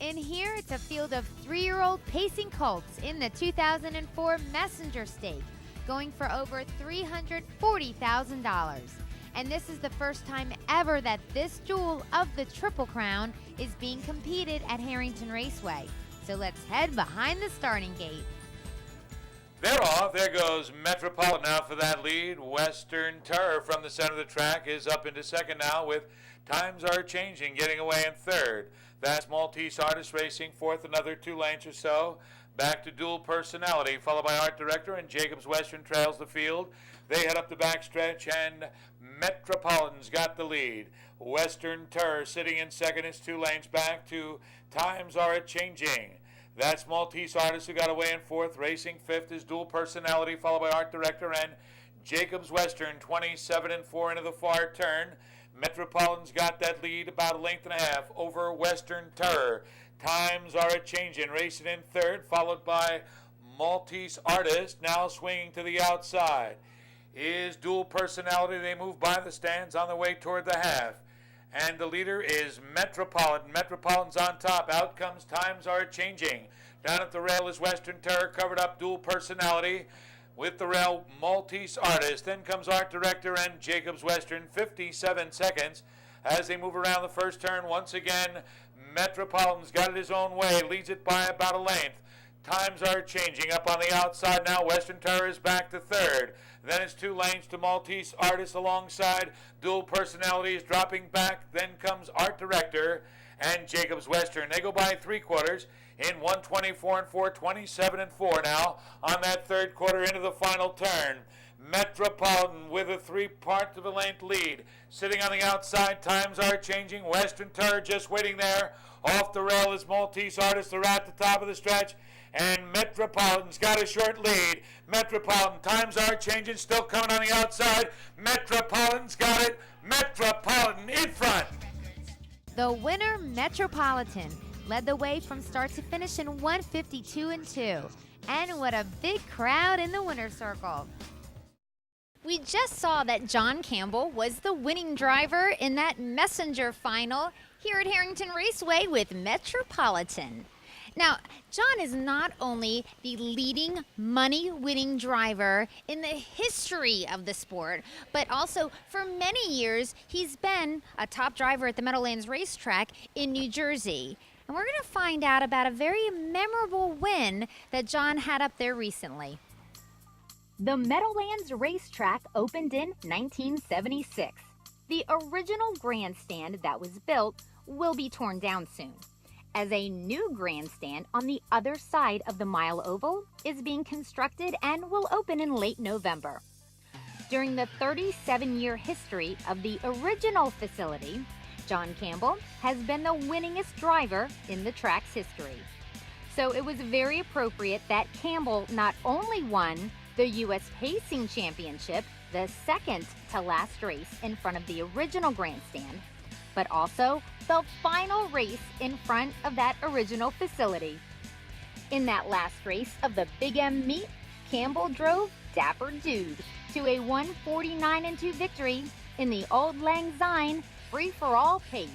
In here, it's a field of 3-year-old pacing colts in the 2004 Messenger Stake, going for over $340,000. And this is the first time ever that this duel of the Triple Crown is being competed at Harrington Raceway. So let's head behind the starting gate. They're off. There goes Metropolitan now for that lead. Western Terror from the center of the track is up into second now with Times Are Changing getting away in third. That's Maltese Artist racing fourth, another 2 lanes or so. Back to Dual Personality, followed by Art Director, and Jacobs Western trails the field. They head up the backstretch, and Metropolitan's got the lead. Western Terror sitting in second. It's 2 lanes back to Times Are Changing. That's Maltese Artist who got away in fourth. Racing fifth is Dual Personality, followed by Art Director and Jacobs Western, 27-4 into the far turn. Metropolitan's got that lead about 1.5 lengths over Western Terror. Times Are Changing, racing in third, followed by Maltese Artist, now swinging to the outside. Is Dual Personality. They move by the stands on the way toward the half. And the leader is Metropolitan. Metropolitan's on top. Out comes Times Are Changing. Down at the rail is Western Terror, covered up Dual Personality. With the rail, Maltese Artist. Then comes Art Director and Jacobs Western, 57 seconds. As they move around the first turn, once again, Metropolitan's got it his own way, leads it by about 1 length. Times Are Changing up on the outside now. Western Terror is back to third. Then it's 2 lanes to Maltese Artist alongside. Dual Personality is dropping back. Then comes Art Director and Jacobs Western. They go by 3/4 in 1:24-4, 27-4 now on that third quarter into the final turn. Metropolitan with a 3/4 of a length lead. Sitting on the outside, Times Are Changing. Western Terror just waiting there. Off the rail is Maltese Artist. They're at the top of the stretch. And Metropolitan's got a short lead. Metropolitan, Times Are Changing, still coming on the outside. Metropolitan's got it. Metropolitan in front. The winner, Metropolitan, led the way from start to finish in 1:52-2. And what a big crowd in the winner's circle. We just saw that John Campbell was the winning driver in that Messenger final here at Harrington Raceway with Metropolitan. Now, John is not only the leading money-winning driver in the history of the sport, but also for many years, he's been a top driver at the Meadowlands racetrack in New Jersey. And we're going to find out about a very memorable win that John had up there recently. The Meadowlands racetrack opened in 1976. The original grandstand that was built will be torn down soon, as a new grandstand on the other side of the mile oval is being constructed and will open in late November. During the 37-year history of the original facility, John Campbell has been the winningest driver in the track's history. So it was very appropriate that Campbell not only won the U.S. Pacing Championship, the second to last race in front of the original grandstand, but also the final race in front of that original facility. In that last race of the Big M meet, Campbell drove Dapper Dude to a 1:49-2 victory in the Old Lang Syne free-for-all pace.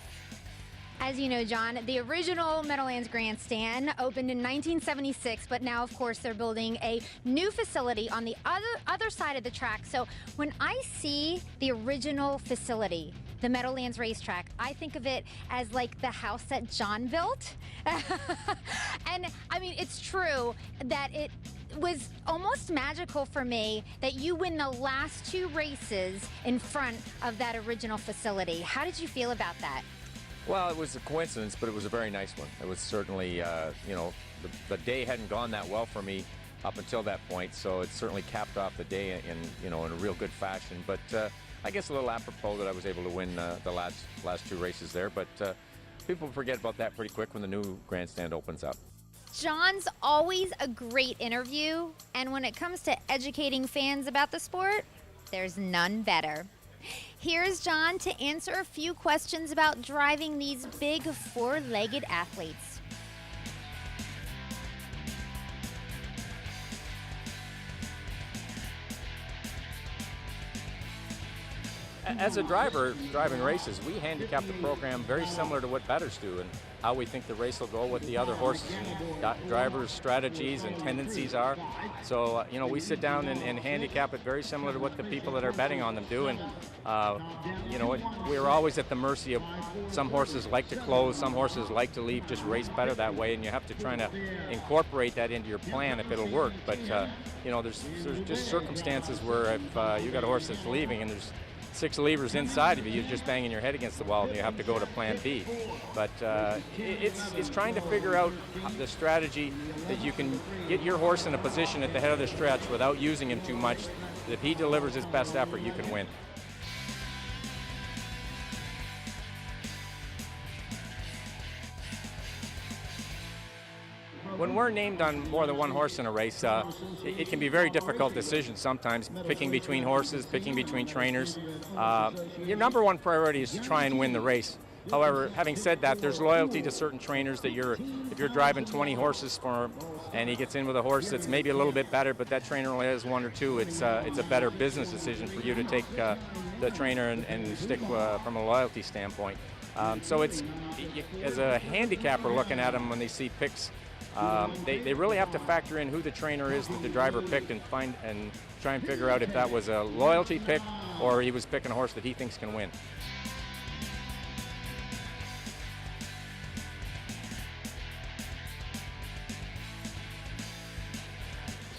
As you know, John, the original Meadowlands grandstand opened in 1976, but now, of course, they're building a new facility on the other side of the track. So when I see the original facility, the Meadowlands racetrack, I think of it as like the house that John built. And I mean, it's true that it was almost magical for me that you win the last 2 races in front of that original facility. How did you feel about that? Well, it was a coincidence, but it was a very nice one. It was certainly, you know, the day hadn't gone that well for me up until that point, so it certainly capped off the day in a real good fashion. But I guess a little apropos that I was able to win the last 2 races there, but people forget about that pretty quick when the new grandstand opens up. John's always a great interview, and when it comes to educating fans about the sport, there's none better. Here's John to answer a few questions about driving these big 4-legged athletes. As a driver driving races, we handicap the program very similar to what bettors do, and how we think the race will go, what the other horses and drivers' strategies and tendencies are. So, we sit down and handicap it very similar to what the people that are betting on them do. And, we're always at the mercy of some horses like to close, some horses like to leave, just race better that way. And you have to try to incorporate that into your plan if it'll work. But, there's just circumstances where if you got a horse that's leaving and there's 6 levers inside of you, you're just banging your head against the wall and you have to go to plan B. But it's trying to figure out the strategy that you can get your horse in a position at the head of the stretch without using him too much, that if he delivers his best effort, you can win. When we're named on more than one horse in a race, it can be a very difficult decision sometimes, picking between horses, picking between trainers. Your number one priority is to try and win the race. However, having said that, there's loyalty to certain trainers that if you're driving 20 horses for him and he gets in with a horse that's maybe a little bit better, but that trainer only has 1 or 2, it's a better business decision for you to take the trainer and stick from a loyalty standpoint. So it's, as a handicapper looking at them when they see picks, they really have to factor in who the trainer is that the driver picked and try and figure out if that was a loyalty pick or he was picking a horse that he thinks can win.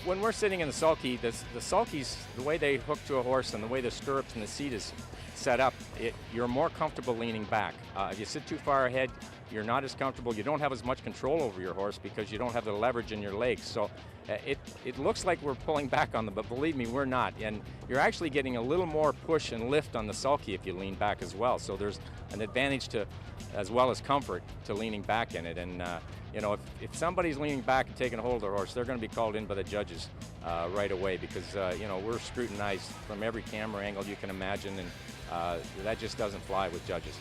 When we're sitting in the sulky, the sulkies, the way they hook to a horse and the way the stirrups and the seat is set up, you're more comfortable leaning back. If you sit too far ahead, you're not as comfortable. You don't have as much control over your horse because you don't have the leverage in your legs. So it looks like we're pulling back on them, but believe me, we're not. And you're actually getting a little more push and lift on the sulky if you lean back as well. So there's an advantage to, as well as comfort, to leaning back in it. And if somebody's leaning back and taking a hold of their horse, they're going to be called in by the judges right away because we're scrutinized from every camera angle you can imagine, and that just doesn't fly with judges.